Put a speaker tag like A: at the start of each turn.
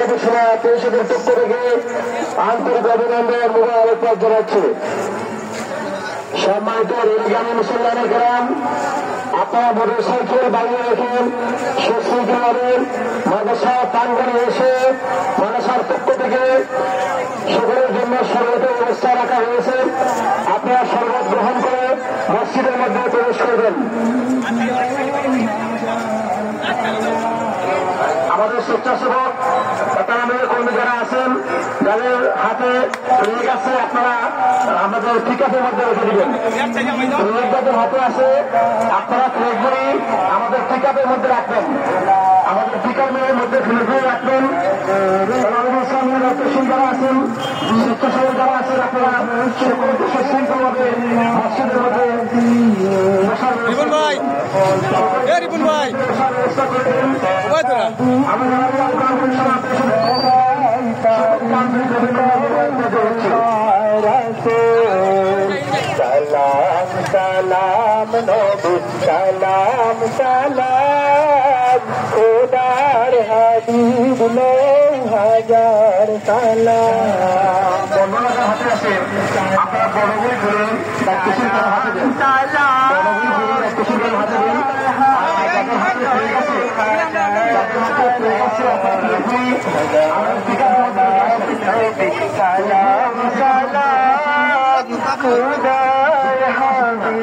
A: পরিষদের পক্ষ থেকে আন্তরিক অভিনন্দন মোবারকবাদ জানাচ্ছি। সম্মানিত রেলগামী মুসলমানের গ্রাম, আপনারা মোটর সাইকেল বাড়িয়ে রেখেন, সুশৃঙ্খলভাবে মাদ্রাসা প্রাঙ্গণে এসে মাদ্রাসার পক্ষ থেকে সকলের জন্য শরবতের ব্যবস্থা রাখা হয়েছে। আপনারা শরবত গ্রহণ করে মসজিদের মধ্যে প্রবেশ করবেন। আমাদের স্বেচ্ছাসেবক তারামের কর্মী যারা আছেন, যাদের হাতে রেগ আছে, আপনারা আমাদের পিকআপের মধ্যে রেখে দিবেন। রেগ যাদের হাতে আছে, আপনারা ফ্লেগগুলি আমাদের পিকআপের মধ্যে রাখবেন, আমাদের পিকআপের মধ্যে ফ্লেগগুলি রাখবেন। যারা আছেন, স্বেচ্ছাসেবক যারা আছেন, আপনারা সকলকে সুশৃঙ্খলভাবে মসজিদের মধ্যে বসার ব্যবস্থা করবেন। সালাম সালাম নবী সালাম সালাম খোদার হাবিব লো হাজার সালাম। বর্ণনার হাতে আছে, আপনারা বড়গুলি ধরুন, হাতে দেন, হাতে দেন। সালাম সালাম খুদার হাবিব।